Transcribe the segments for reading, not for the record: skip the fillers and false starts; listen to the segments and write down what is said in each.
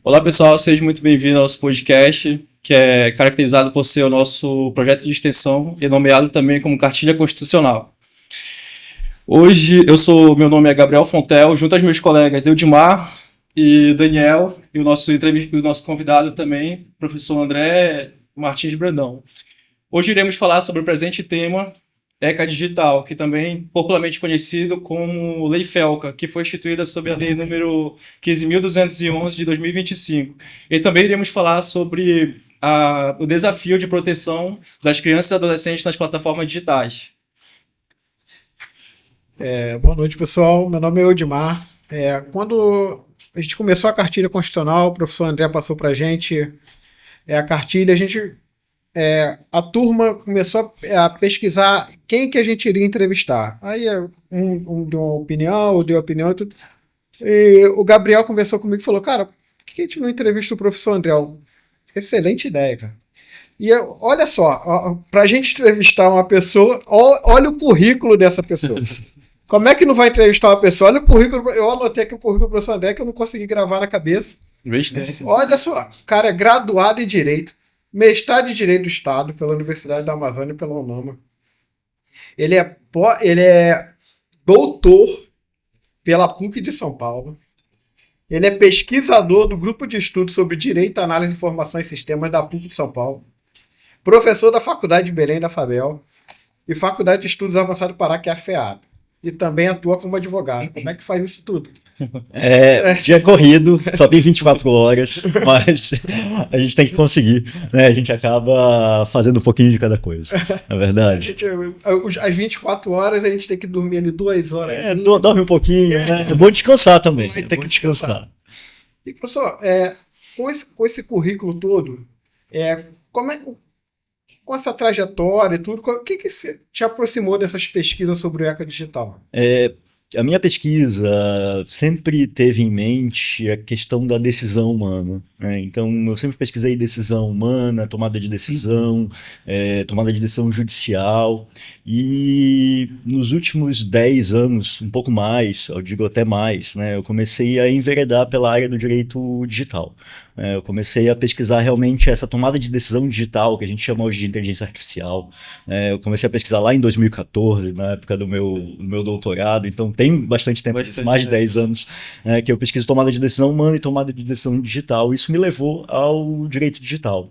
Olá pessoal, seja muito bem-vindo ao nosso podcast, que é caracterizado por ser o nosso projeto de extensão e nomeado também como Cartilha Constitucional. Hoje meu nome é Gabriel Fontel, junto aos meus colegas Eudimar e Daniel, e o nosso convidado também, professor André Martins Brandão. Hoje iremos falar sobre o presente tema, ECA Digital, que também popularmente conhecido como Lei FELCA, que foi instituída sob a Lei número 15.211 de 2025. E também iremos falar sobre o desafio de proteção das crianças e adolescentes nas plataformas digitais. Boa noite, pessoal. Meu nome é Eudimar. Quando a gente começou a cartilha constitucional, o professor André passou para a gente a cartilha, a turma começou a pesquisar quem que a gente iria entrevistar. Aí um deu uma opinião, outro deu opinião, tudo. E o Gabriel conversou comigo e falou, cara, por que a gente não entrevista o professor André? Excelente ideia, cara. E olha só, para a gente entrevistar uma pessoa, olha o currículo dessa pessoa. Como é que não vai entrevistar uma pessoa? Olha o currículo, eu anotei aqui o currículo do professor André que eu não consegui gravar na cabeça. Olha só, o cara é graduado em Direito, mestrado em Direito do Estado pela Universidade da Amazônia e pela UNAMA. Ele é doutor pela PUC de São Paulo. Ele é pesquisador do Grupo de Estudos sobre Direito, Análise de Informações e Sistemas da PUC de São Paulo. Professor da Faculdade de Belém da FABEL e Faculdade de Estudos Avançados do Pará, que é a FEAP. E também atua como advogado. Como é que faz isso tudo? Dia corrido, só tem 24 horas, mas a gente tem que conseguir, né? A gente acaba fazendo um pouquinho de cada coisa, na verdade. Às 24 horas a gente tem que dormir ali 2 horas. Dorme um pouquinho, né? É bom descansar também. Tem que descansar. E, professor, com esse currículo todo, com essa trajetória e tudo, o que te aproximou dessas pesquisas sobre o ECA Digital? A minha pesquisa sempre teve em mente a questão da decisão humana, né? Então, eu sempre pesquisei decisão humana, tomada de decisão judicial, e nos últimos 10 anos, um pouco mais, eu digo até mais, né, eu comecei a enveredar pela área do direito digital. Eu comecei a pesquisar realmente essa tomada de decisão digital, que a gente chama hoje de inteligência artificial. Eu comecei a pesquisar lá em 2014, na época do meu doutorado, então tem bastante tempo, mais de 10 anos, que eu pesquiso tomada de decisão humana e tomada de decisão digital. Isso me levou ao direito digital.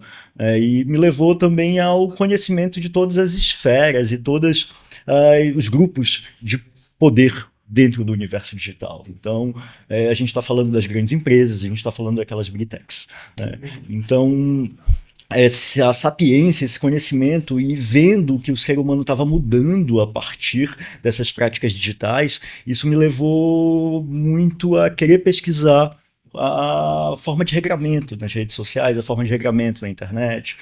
E me levou também ao conhecimento de todas as esferas e todos os grupos de poder dentro do universo digital. Então, a gente está falando das grandes empresas, a gente está falando daquelas big techs, né? Então, essa sapiência, esse conhecimento e vendo que o ser humano estava mudando a partir dessas práticas digitais, isso me levou muito a querer pesquisar a forma de regramento nas redes sociais, a forma de regramento na internet.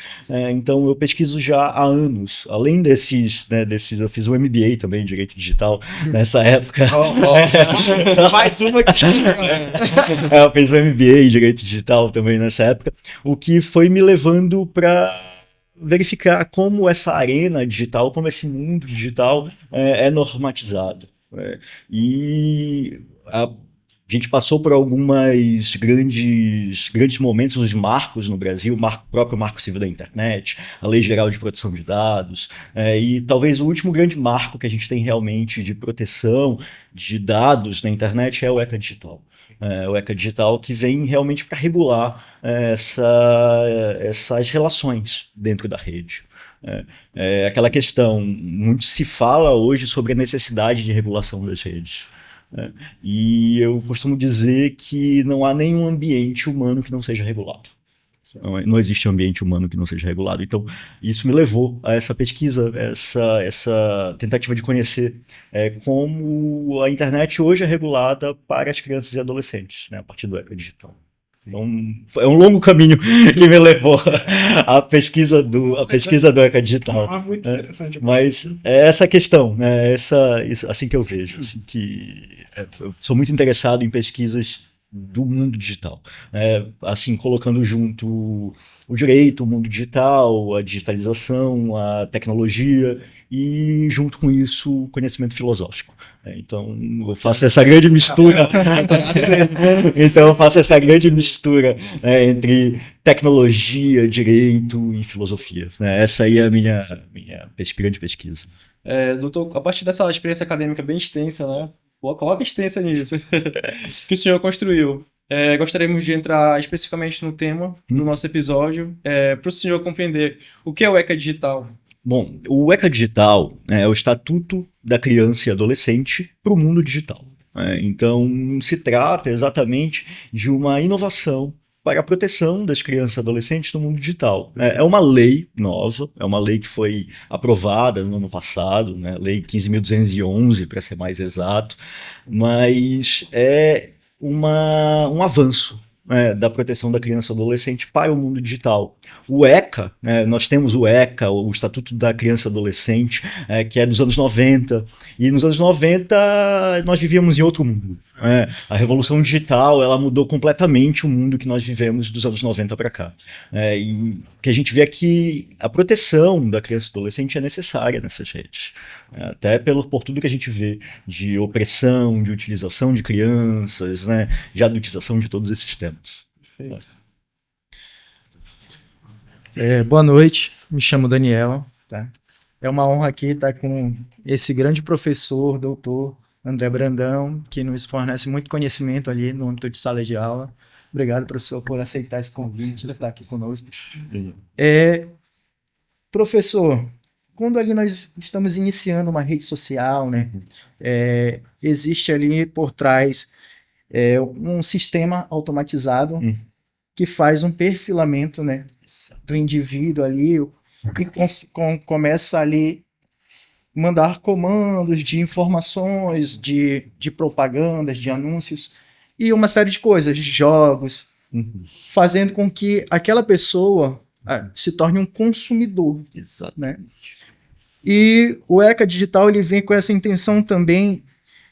Então eu pesquiso já há anos, além desses, eu fiz o MBA também em Direito Digital nessa época. Mais uma que eu fiz o MBA em Direito Digital também nessa época, o que foi me levando para verificar como essa arena digital, como esse mundo digital é normatizado. E a gente passou por algumas grandes momentos, os marcos no Brasil, o próprio Marco Civil da Internet, a Lei Geral de Proteção de Dados, e talvez o último grande marco que a gente tem realmente de proteção de dados na internet é o ECA Digital. O ECA Digital que vem realmente para regular essas relações dentro da rede. Aquela questão, muito se fala hoje sobre a necessidade de regulação das redes. E eu costumo dizer que não há nenhum ambiente humano que não seja regulado. Não existe ambiente humano que não seja regulado. Então, isso me levou a essa pesquisa, essa tentativa de conhecer como a internet hoje é regulada para as crianças e adolescentes, né, a partir do ECA Digital. Então, é um longo caminho que me levou à pesquisa do ECA Digital. Muito interessante. Mas é essa questão, né? Assim que eu vejo, assim, eu sou muito interessado em pesquisas do mundo digital, assim, colocando junto o direito, o mundo digital, a digitalização, a tecnologia e junto com isso o conhecimento filosófico. Então, eu faço essa grande mistura. Então, eu faço essa grande mistura, né, entre tecnologia, direito e filosofia, né? Essa aí é a minha grande pesquisa. Doutor, a partir dessa experiência acadêmica bem extensa, né? Pô, coloca extensa nisso, que o senhor construiu. Gostaríamos de entrar especificamente no tema do nosso episódio, para o senhor compreender o que é o ECA Digital. Bom, o ECA Digital é o Estatuto da Criança e Adolescente para o mundo digital. Então, se trata exatamente de uma inovação para a proteção das crianças e adolescentes no mundo digital. É uma lei nova, é uma lei que foi aprovada no ano passado, né? Lei 15.211, para ser mais exato, mas é um avanço, da proteção da criança e do adolescente para o mundo digital. O ECA, nós temos o ECA, o Estatuto da Criança e Adolescente, que é dos anos 90, e nos anos 90 nós vivíamos em outro mundo. A revolução digital, ela mudou completamente o mundo que nós vivemos dos anos 90 para cá. E o que a gente vê é que a proteção da criança e do adolescente é necessária nessas redes. Até por tudo que a gente vê de opressão, de utilização de crianças, né, de adultização de todos esses temas. Perfeito. Boa noite, me chamo Daniel. Tá? É uma honra aqui estar com esse grande professor, doutor André Brandão, que nos fornece muito conhecimento ali no âmbito de sala de aula. Obrigado, professor, por aceitar esse convite, de estar aqui conosco. Professor, quando ali nós estamos iniciando uma rede social, né, existe ali por trás um sistema automatizado que faz um perfilamento, né, do indivíduo ali e começa ali mandar comandos de informações, de propagandas, de anúncios e uma série de coisas, de jogos, fazendo com que aquela pessoa se torne um consumidor. Exato. Né? E o ECA Digital ele vem com essa intenção também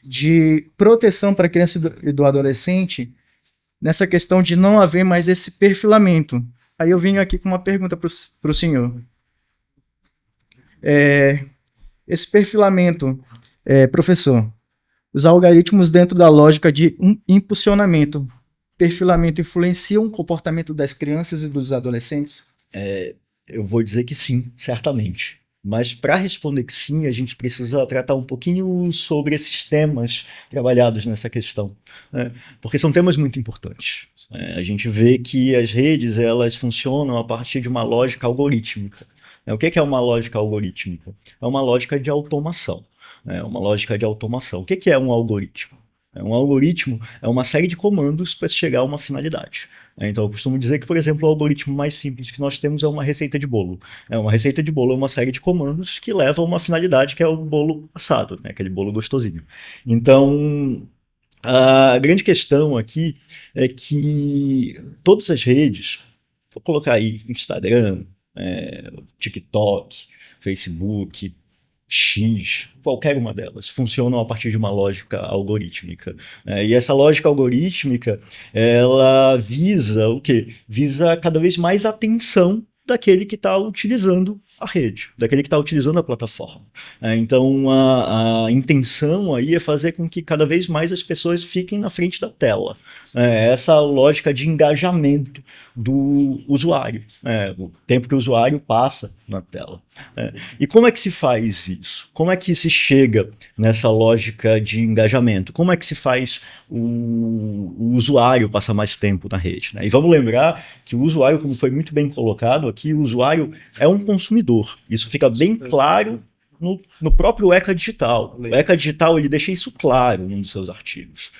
de proteção para a criança e do adolescente nessa questão de não haver mais esse perfilamento. Aí eu venho aqui com uma pergunta para o senhor. Esse perfilamento, professor, os algoritmos dentro da lógica de impulsionamento, perfilamento influenciam o comportamento das crianças e dos adolescentes? Eu vou dizer que sim, certamente. Mas para responder que sim, a gente precisa tratar um pouquinho sobre esses temas trabalhados nessa questão, né? Porque são temas muito importantes. A gente vê que as redes elas funcionam a partir de uma lógica algorítmica. O que é uma lógica algorítmica? É uma lógica de automação. Uma lógica de automação. O que é um algoritmo? Um algoritmo é uma série de comandos para chegar a uma finalidade. Então eu costumo dizer que, por exemplo, o algoritmo mais simples que nós temos é uma receita de bolo. Uma receita de bolo é uma série de comandos que leva a uma finalidade que é o bolo assado, né? Aquele bolo gostosinho. Então a grande questão aqui é que todas as redes, vou colocar aí Instagram, TikTok, Facebook, X, qualquer uma delas, funcionam a partir de uma lógica algorítmica. E essa lógica algorítmica, ela visa o quê? Visa cada vez mais atenção daquele que está utilizando a rede, daquele que está utilizando a plataforma. Então, a intenção aí é fazer com que cada vez mais as pessoas fiquem na frente da tela. Essa lógica de engajamento do usuário, o tempo que o usuário passa na tela. E como é que se faz isso? Como é que se chega nessa lógica de engajamento? Como é que se faz o usuário passar mais tempo na rede? E vamos lembrar que o usuário, como foi muito bem colocado aqui, o usuário é um consumidor. Isso fica bem claro no próprio ECA Digital. O ECA Digital ele deixa isso claro em um dos seus artigos.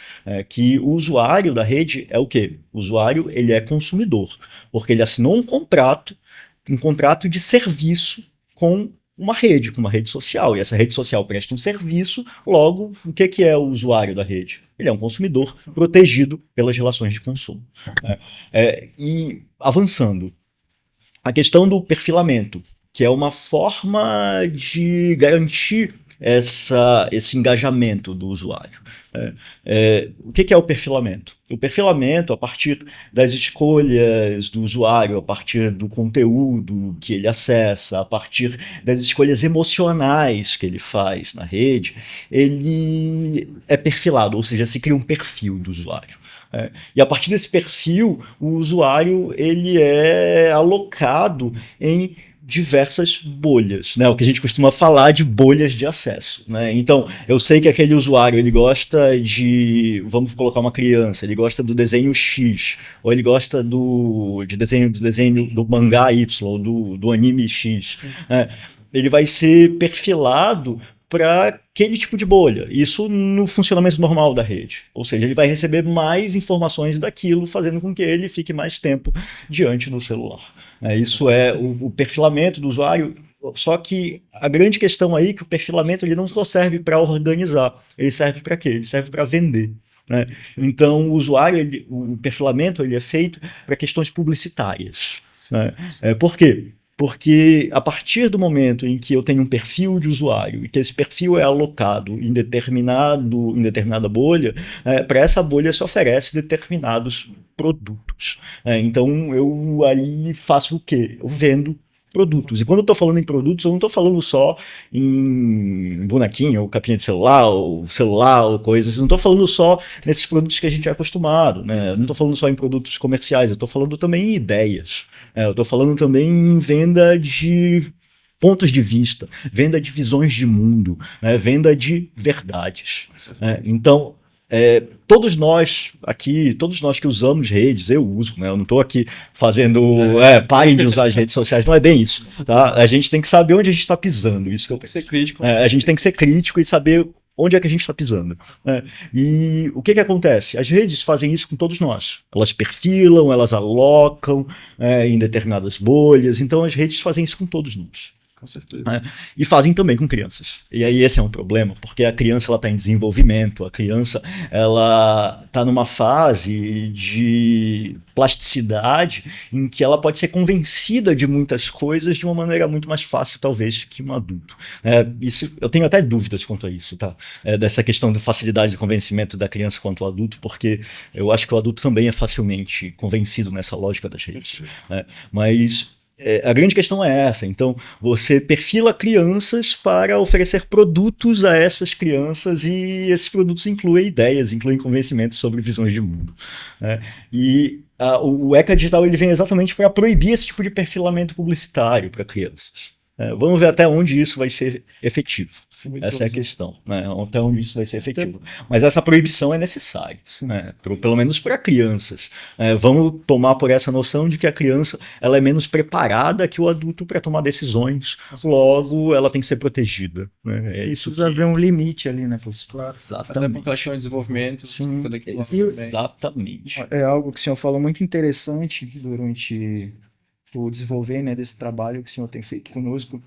Que o usuário da rede é o quê? O usuário ele é consumidor, porque ele assinou um contrato de serviço com uma rede social. E essa rede social presta um serviço, logo, o que é o usuário da rede? Ele é um consumidor protegido pelas relações de consumo. E avançando, a questão do perfilamento, que é uma forma de garantir esse engajamento do usuário. O que é o perfilamento? O perfilamento, a partir das escolhas do usuário, a partir do conteúdo que ele acessa, a partir das escolhas emocionais que ele faz na rede, ele é perfilado, ou seja, se cria um perfil do usuário. E a partir desse perfil, o usuário ele é alocado em diversas bolhas, né? O que a gente costuma falar de bolhas de acesso, né? Então, eu sei que aquele usuário ele gosta de, vamos colocar uma criança, ele gosta do desenho X, ou ele gosta do desenho do mangá Y, do anime X, né? Ele vai ser perfilado para aquele tipo de bolha. Isso no funcionamento normal da rede. Ou seja, ele vai receber mais informações daquilo, fazendo com que ele fique mais tempo diante do celular. Isso é o perfilamento do usuário. Só que a grande questão aí é que o perfilamento ele não só serve para organizar, ele serve para quê? Ele serve para vender. Né? Então, o usuário, o perfilamento ele é feito para questões publicitárias. Né? Por quê? Porque a partir do momento em que eu tenho um perfil de usuário e que esse perfil é alocado em determinada bolha, para essa bolha se oferece determinados produtos. Então eu aí faço o quê? Eu vendo produtos. E quando eu estou falando em produtos, eu não estou falando só em bonequinho, ou capinha de celular, ou coisas. Eu não estou falando só nesses produtos que a gente é acostumado. Né? Eu não estou falando só em produtos comerciais, eu estou falando também em ideias. Eu estou falando também em venda de pontos de vista, venda de visões de mundo, venda de verdades. Então, todos nós que usamos redes, eu uso, né? Eu não estou aqui fazendo, parem de usar as redes sociais, não é bem isso, tá? A gente tem que saber onde a gente está pisando, isso que eu Ser crítico. a gente tem que ser crítico e saber onde é que a gente está pisando. E o que acontece? As redes fazem isso com todos nós. Elas perfilam, elas alocam em determinadas bolhas, então as redes fazem isso com todos nós. Com certeza. E fazem também com crianças. E aí esse é um problema, porque a criança está em desenvolvimento, a criança ela está numa fase de plasticidade em que ela pode ser convencida de muitas coisas de uma maneira muito mais fácil, talvez, que um adulto. Isso, eu tenho até dúvidas quanto a isso, tá? Dessa questão da facilidade de convencimento da criança quanto ao adulto, porque eu acho que o adulto também é facilmente convencido nessa lógica das redes. Mas a grande questão é essa. Então, você perfila crianças para oferecer produtos a essas crianças e esses produtos incluem ideias, incluem conhecimentos sobre visões de mundo. E o ECA Digital ele vem exatamente para proibir esse tipo de perfilamento publicitário para crianças. Vamos ver até onde isso vai ser efetivo. Essa é a questão, né? Até onde isso vai ser efetivo. Mas essa proibição é necessária, né? Pelo menos para crianças. Vamos tomar por essa noção de que a criança ela é menos preparada que o adulto para tomar decisões, logo ela tem que ser protegida. Né? É isso. Precisa haver um limite ali, né, professor? Até porque elas estão em desenvolvimento. Sim. Exatamente. É algo que o senhor falou muito interessante durante o desenvolver, né, desse trabalho que o senhor tem feito conosco,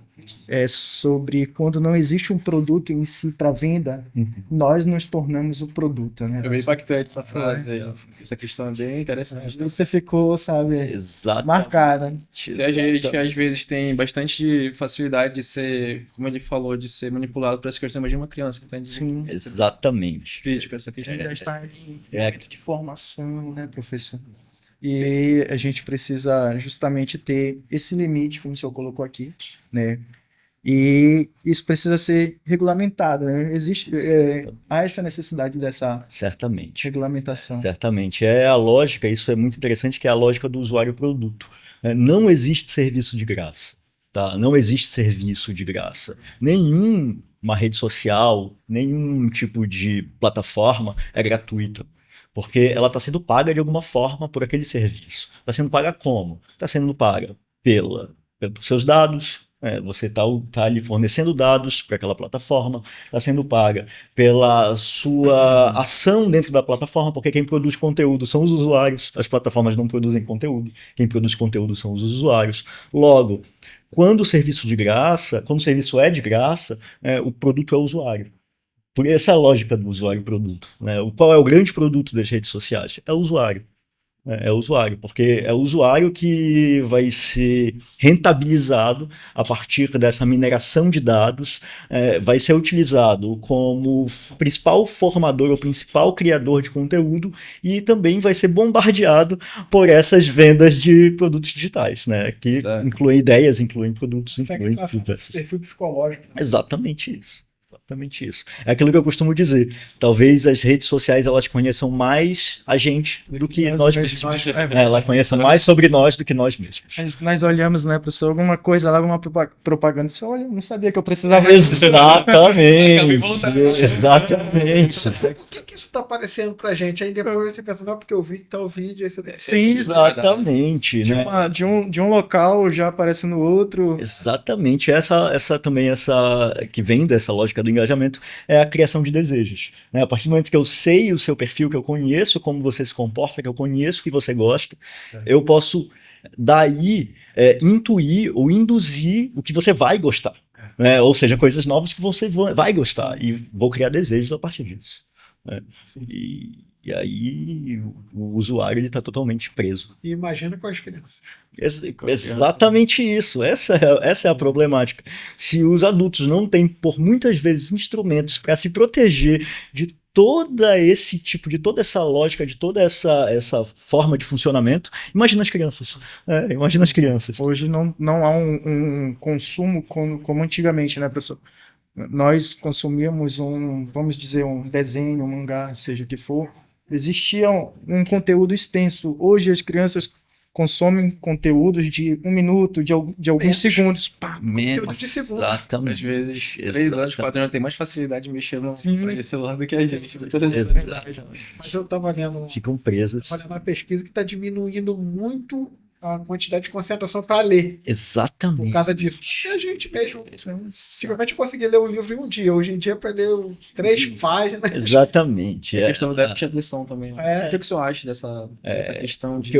sobre quando não existe um produto em si para venda, nós nos tornamos o produto, né? É bem impactante essa frase aí, essa questão é bem interessante. Você ficou, sabe, Exatamente. marcada. Se a gente às vezes tem bastante facilidade de ser, como ele falou, de ser manipulado por essa questão de uma criança que está em Sim. Exatamente. crítica, essa questão. Já está em de formação, né, professor? E a gente precisa justamente ter esse limite, como o senhor colocou aqui, né? E isso precisa ser regulamentado, né? Há essa necessidade dessa Certamente. regulamentação. Certamente. É a lógica, isso é muito interessante, que é a lógica do usuário-produto. Não existe serviço de graça. Tá? Não existe serviço de graça. Nenhuma rede social, nenhum tipo de plataforma é gratuita. Porque ela está sendo paga de alguma forma por aquele serviço. Está sendo paga como? Está sendo paga pelos seus dados. Você está ali fornecendo dados para aquela plataforma. Está sendo paga pela sua ação dentro da plataforma, porque quem produz conteúdo são os usuários. As plataformas não produzem conteúdo. Quem produz conteúdo são os usuários. Logo, quando o serviço é de graça, o produto é o usuário. Por essa é a lógica do usuário-produto. Né? Qual é o grande produto das redes sociais? É o usuário. É o usuário, porque é o usuário que vai ser rentabilizado a partir dessa mineração de dados, vai ser utilizado como principal formador ou principal criador de conteúdo e também vai ser bombardeado por essas vendas de produtos digitais, né? Que incluem ideias, incluem produtos, incluem perfil psicológico. Né? Exatamente isso. Exatamente isso. É aquilo que eu costumo dizer. Talvez as redes sociais elas conheçam mais a gente do que nós mesmos. Ela conheça mais sobre nós do que nós mesmos. Nós olhamos, né, professor, alguma coisa lá, alguma propaganda, você olha, não sabia que eu precisava Exatamente. Exatamente. Por que isso está aparecendo pra gente? Aí depois você pensa, não, porque eu vi tal vídeo. Aí você... Sim, exatamente. Né? De um local já aparece no outro. Exatamente. Essa que vem dessa lógica do engajamento é a criação de desejos. Né? A partir do momento que eu sei o seu perfil, que eu conheço como você se comporta, que eu conheço o que você gosta, eu posso daí intuir ou induzir o que você vai gostar. Né? Ou seja, coisas novas que você vai gostar. E vou criar desejos a partir disso. Né? E aí o usuário está totalmente preso. E imagina com as crianças. Exatamente isso. Essa é a problemática. Se os adultos não têm, por muitas vezes, instrumentos para se proteger de toda essa lógica, de toda essa forma de funcionamento, imagina as crianças. Imagina as crianças. Hoje não há um consumo como antigamente, né, professor? Nós consumíamos vamos dizer, um desenho, um mangá, seja o que for. Existia um conteúdo extenso. Hoje as crianças consomem conteúdos de 1 minuto, de alguns segundos. Menos de segundos. Exatamente. Às vezes, 3 anos, 4 anos, tem mais facilidade de mexer no celular do que a gente. Mas eu estava lendo... Ficam presas. Estava lendo uma pesquisa que está diminuindo muito a quantidade de concentração para ler. Exatamente. Por causa disso. E a gente mesmo, simplesmente conseguir ler um livro em um dia. Hoje em dia, para ler 3 páginas. Exatamente. A questão do déficit de atenção também. O que o senhor acha dessa questão de...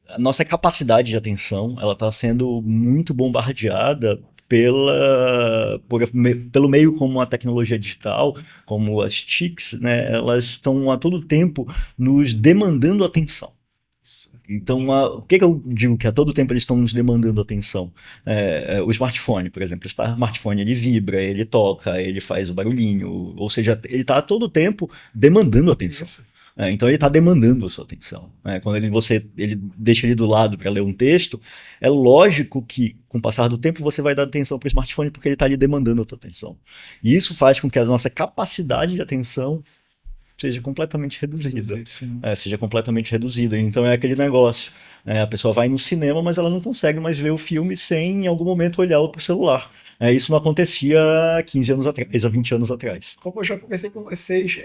A nossa capacidade de atenção, ela está sendo muito bombardeada pelo meio como a tecnologia digital, como as TICs, né? Elas estão a todo tempo nos demandando atenção. Então, o que eu digo que a todo tempo eles estão nos demandando atenção? O smartphone, por exemplo. O smartphone, ele vibra, ele toca, ele faz o barulhinho, ou seja, ele está a todo tempo demandando atenção. Então ele está demandando a sua atenção. Quando ele deixa ele do lado para ler um texto, é lógico que com o passar do tempo você vai dar atenção para o smartphone porque ele está ali demandando a tua atenção. E isso faz com que a nossa capacidade de atenção seja completamente reduzida. Seja completamente reduzida. Então é aquele negócio. A pessoa vai no cinema, mas ela não consegue mais ver o filme sem em algum momento olhar para o celular. Isso não acontecia há 15 anos atrás, há 20 anos atrás. Como eu já conversei com vocês...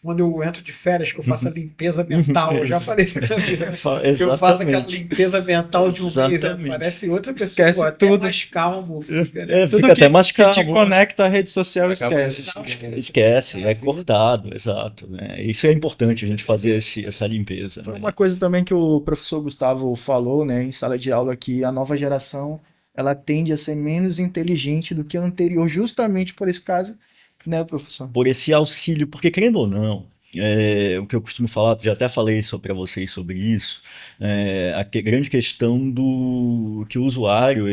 Quando eu entro de férias, que eu faço a limpeza mental, eu já falei isso pra você. Que eu faço aquela limpeza mental de um mês, parece outra pessoa, esquece até tudo. Mais calmo. Fica até mais calmo. Que te conecta à rede social, esquece. Esquece, é cortado, exato. Isso é importante, a gente fazer essa limpeza. Uma coisa também que o professor Gustavo falou, né, em sala de aula, que a nova geração ela tende a ser menos inteligente do que a anterior, justamente por esse caso, né, professor? Por esse auxílio, porque querendo ou não, o que eu costumo falar, já até falei para vocês sobre isso, a grande questão do que o usuário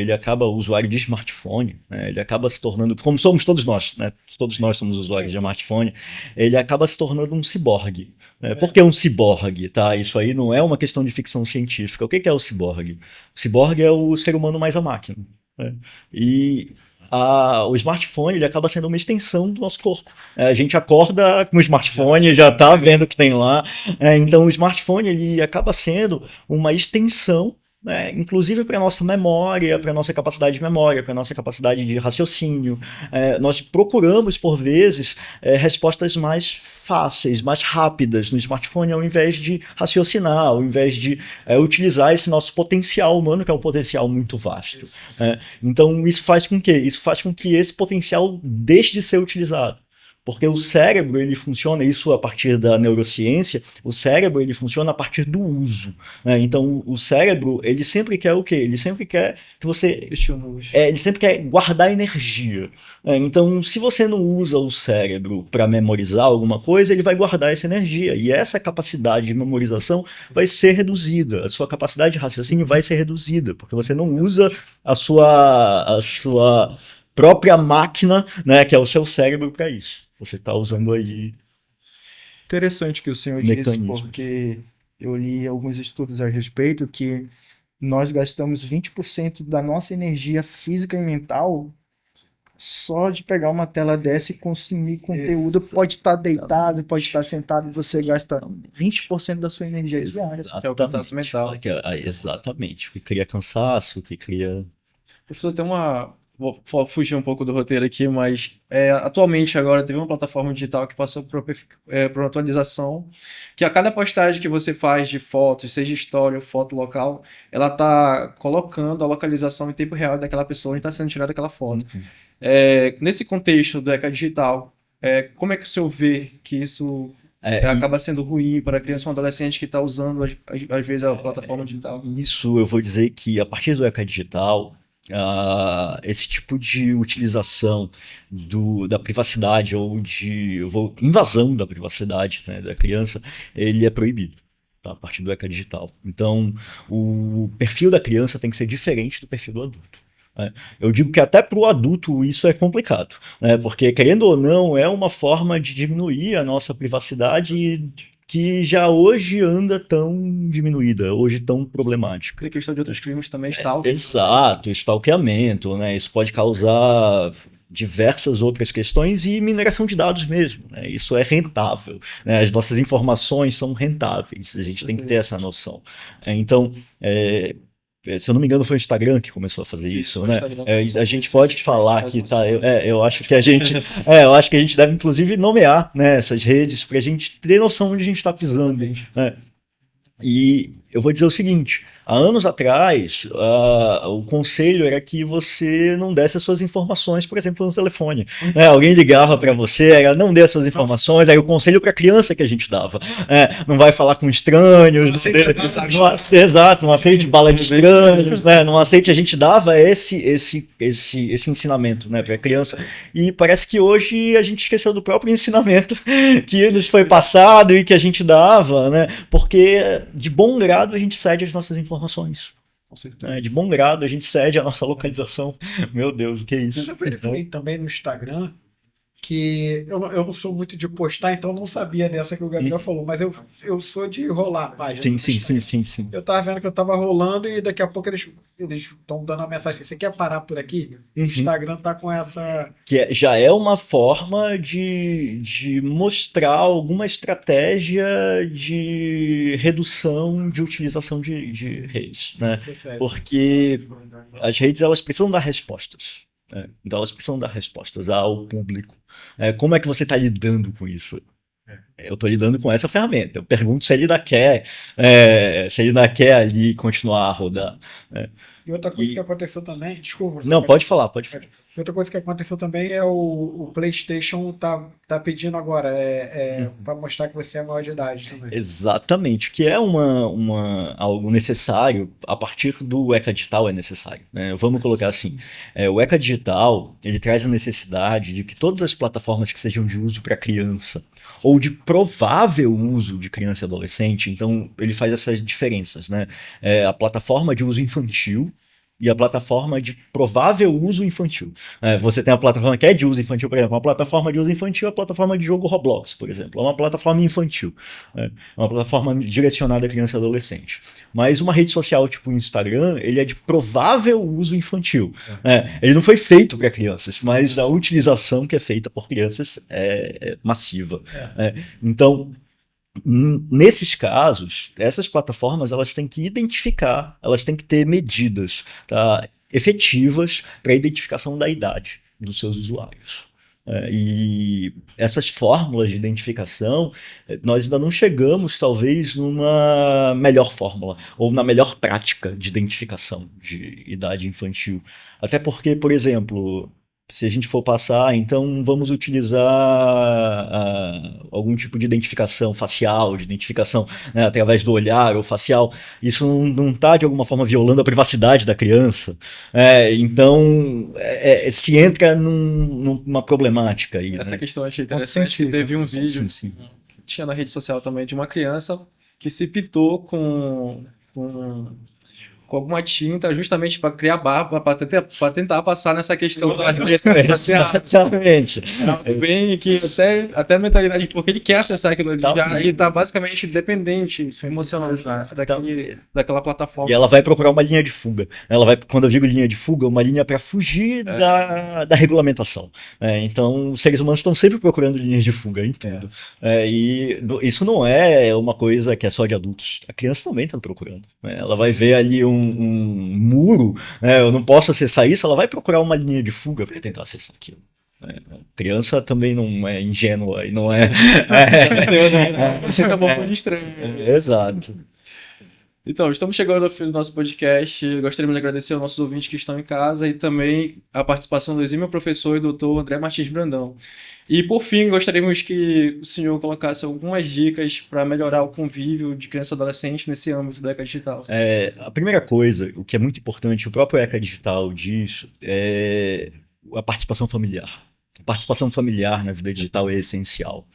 de smartphone, ele acaba se tornando, como somos todos nós, né? Todos nós somos usuários de smartphone, ele acaba se tornando um ciborgue. Por que um ciborgue? Tá? Isso aí não é uma questão de ficção científica. O que é o ciborgue? O ciborgue é o ser humano mais a máquina. E o smartphone ele acaba sendo uma extensão do nosso corpo. A gente acorda com o smartphone, já está vendo o que tem lá. Então o smartphone ele acaba sendo uma extensão, inclusive para a nossa memória, para a nossa capacidade de memória, para a nossa capacidade de raciocínio. Nós procuramos, por vezes, respostas mais fáceis, mais rápidas no smartphone, ao invés de raciocinar, ao invés de utilizar esse nosso potencial humano, que é um potencial muito vasto. Então, isso faz com que esse potencial deixe de ser utilizado. Porque o cérebro, ele funciona, isso a partir da neurociência, o cérebro, ele funciona a partir do uso, né? Então, o cérebro, ele sempre quer o quê? Ele sempre quer que você... ele sempre quer guardar energia, né? Então, se você não usa o cérebro para memorizar alguma coisa, ele vai guardar essa energia. E essa capacidade de memorização vai ser reduzida. A sua capacidade de raciocínio vai ser reduzida, porque você não usa a sua própria máquina, né, que é o seu cérebro, para isso. Você está usando aí. Interessante o que o senhor disse, porque eu li alguns estudos a respeito que nós gastamos 20% da nossa energia física e mental só de pegar uma tela dessa e consumir conteúdo. Pode estar deitado, pode estar sentado, e você gasta 20% da sua energia diária. Que é o cansaço mental. Exatamente. O que cria cansaço, o que cria... Professor, tem uma... Vou fugir um pouco do roteiro aqui, mas atualmente agora teve uma plataforma digital que passou por uma atualização, que a cada postagem que você faz de fotos, seja história ou foto local, ela está colocando a localização em tempo real daquela pessoa onde está sendo tirada aquela foto. Nesse contexto do ECA Digital, como é que o senhor vê que isso acaba sendo ruim para a criança ou um adolescente que está usando, às vezes, a plataforma digital? Isso, eu vou dizer que a partir do ECA Digital, esse tipo de utilização da privacidade ou de invasão da privacidade, né, da criança, ele é proibido, tá, a partir do ECA Digital. Então, o perfil da criança tem que ser diferente do perfil do adulto. Eu digo que até para o adulto isso é complicado, né, porque, querendo ou não, é uma forma de diminuir a nossa privacidade que já hoje anda tão diminuída, hoje tão problemática. Tem questão de outros crimes também, stalking. Exato, stalkeamento, né? Isso pode causar diversas outras questões e mineração de dados mesmo, né? Isso é rentável, né? As nossas informações são rentáveis, a gente tem que ter essa noção. Então, se eu não me engano, foi o Instagram que começou a fazer isso, né? A gente pode falar que tá. Eu acho que a gente, eu acho que a gente deve inclusive nomear, né, essas redes para a gente ter noção onde a gente está pisando, né? E eu vou dizer o seguinte: há anos atrás, o conselho era que você não desse as suas informações, por exemplo, no telefone. Alguém ligava para você, não dê as suas informações, aí o conselho para a criança que a gente dava. Não vai falar com estranhos, não aceite bala de estranhos, não aceite, a gente dava esse ensinamento, né, para a criança. E parece que hoje a gente esqueceu do próprio ensinamento que nos foi passado e que a gente dava, né, porque de bom grado a gente cede as nossas informações. De bom grado a gente cede a nossa localização. Meu Deus, o que é isso? Eu já verifiquei também no Instagram que eu não sou muito de postar, então eu não sabia dessa que o Gabriel falou, mas eu sou de rolar a página. Sim. Eu tava vendo que eu tava rolando e daqui a pouco eles estão dando uma mensagem: você quer parar por aqui? O Instagram tá com essa... Que já é uma forma de mostrar alguma estratégia de redução de utilização de redes, né? Porque as redes, elas precisam dar respostas. Então elas precisam dar respostas ao público. Como é que você está lidando com isso? Eu estou lidando com essa ferramenta. Eu pergunto se ele ainda quer, ali continuar a rodar. E outra coisa que aconteceu também, desculpa. Não, pode falar. E outra coisa que aconteceu também é o PlayStation tá pedindo agora para mostrar que você é maior de idade também. Exatamente, que é algo necessário, a partir do ECA Digital é necessário, né? Vamos colocar assim, o ECA Digital, ele traz a necessidade de que todas as plataformas que sejam de uso para criança, ou de provável uso de criança e adolescente, então ele faz essas diferenças, né? A plataforma de uso infantil e a plataforma de provável uso infantil. Você tem a plataforma que é de uso infantil, por exemplo, uma plataforma de uso infantil é a plataforma de jogo Roblox, por exemplo. É uma plataforma infantil. É uma plataforma direcionada a criança e adolescente. Mas uma rede social tipo o Instagram, ele é de provável uso infantil. Ele não foi feito para crianças, mas a utilização que é feita por crianças é massiva. Então, nesses casos, essas plataformas elas têm que identificar, elas têm que ter medidas, tá, efetivas para a identificação da idade dos seus usuários. E essas fórmulas de identificação, nós ainda não chegamos, talvez, numa melhor fórmula ou na melhor prática de identificação de idade infantil. Até porque, por exemplo, se a gente for passar, então vamos utilizar algum tipo de identificação facial, de identificação, né, através do olhar ou facial. Isso não está, de alguma forma, violando a privacidade da criança. Então, se entra numa problemática aí. Essa Né? questão eu achei interessante, que teve um vídeo Sim. que tinha na rede social também de uma criança que se pintou com alguma tinta justamente para criar barba, para tentar passar nessa questão da Exatamente. bem que até a mentalidade, porque ele quer acessar aquilo ali, ele tá basicamente dependente emocionalmente daquela plataforma. E ela vai procurar uma linha de fuga. Quando eu digo linha de fuga, uma linha para fugir da regulamentação. Então, os seres humanos estão sempre procurando linhas de fuga em tudo. E isso não é uma coisa que é só de adultos. A criança também está procurando. Ela vai ver ali um muro, eu não posso acessar isso, ela vai procurar uma linha de fuga para tentar acessar aquilo. A criança também não é ingênua e não é. Você tá bom por estranho. Exato. Então, estamos chegando ao fim do nosso podcast. Gostaríamos de agradecer aos nossos ouvintes que estão em casa e também a participação do exímio professor e doutor André Martins Brandão. E, por fim, gostaríamos que o senhor colocasse algumas dicas para melhorar o convívio de criança e adolescente nesse âmbito do ECA Digital. A primeira coisa, o que é muito importante, o próprio ECA Digital diz, é a participação familiar. A participação familiar na vida digital é essencial.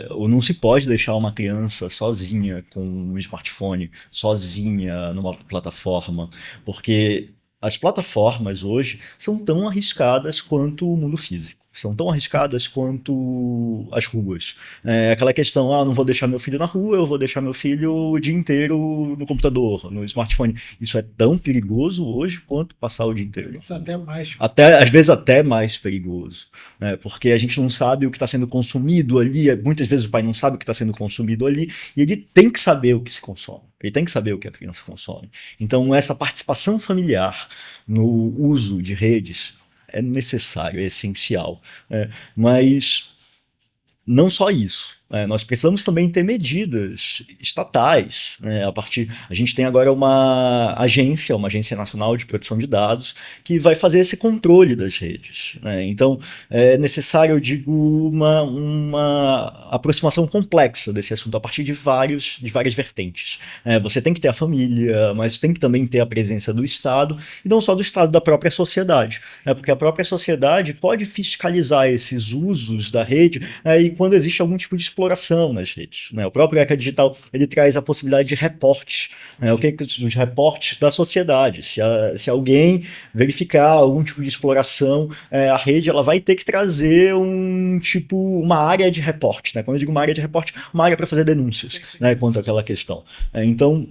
Ou não se pode deixar uma criança sozinha com um smartphone, sozinha numa plataforma, porque as plataformas hoje são tão arriscadas quanto o mundo físico. São tão arriscadas quanto as ruas. Aquela questão, não vou deixar meu filho na rua, eu vou deixar meu filho o dia inteiro no computador, no smartphone. Isso é tão perigoso hoje quanto passar o dia inteiro. Isso até mais. Às vezes até mais perigoso. Porque a gente não sabe o que está sendo consumido ali, muitas vezes o pai não sabe o que está sendo consumido ali, e ele tem que saber o que se consome. Ele tem que saber o que a criança consome. Então, essa participação familiar no uso de redes é necessário, é essencial. Mas não só isso. Nós precisamos também ter medidas estatais. A gente tem agora uma agência nacional de proteção de dados, que vai fazer esse controle das redes. Então, é necessário, eu digo, uma aproximação complexa desse assunto, a partir de várias vertentes. Você tem que ter a família, mas tem que também ter a presença do Estado, e não só do Estado, da própria sociedade. Porque a própria sociedade pode fiscalizar esses usos da rede, e quando existe algum tipo de exploração nas redes. O próprio ECA Digital, ele traz a possibilidade de reportes. O que os reportes da sociedade? Se alguém verificar algum tipo de exploração, a rede ela vai ter que trazer uma área de reporte. Quando eu digo uma área de reporte, uma área para fazer denúncias quanto àquela questão. Então,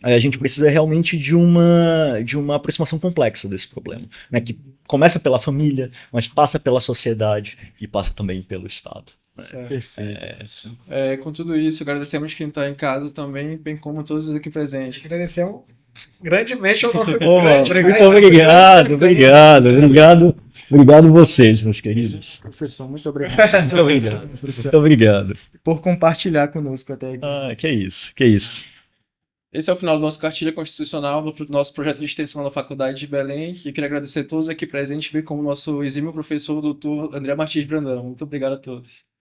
a gente precisa realmente de uma aproximação complexa desse problema, que começa pela família, mas passa pela sociedade e passa também pelo Estado. Perfeito. Com tudo isso, agradecemos quem está em casa também, bem como todos os aqui presentes. Agradecemos grandemente ao nosso Muito obrigado vocês, meus queridos. Professor, muito obrigado. Muito obrigado. Por compartilhar conosco até aqui. Que isso. Esse é o final do nosso Cartilha Constitucional, do nosso projeto de extensão da Faculdade de Belém. E queria agradecer a todos aqui presentes, bem como o nosso exímio professor, o doutor André Martins Brandão. Muito obrigado a todos.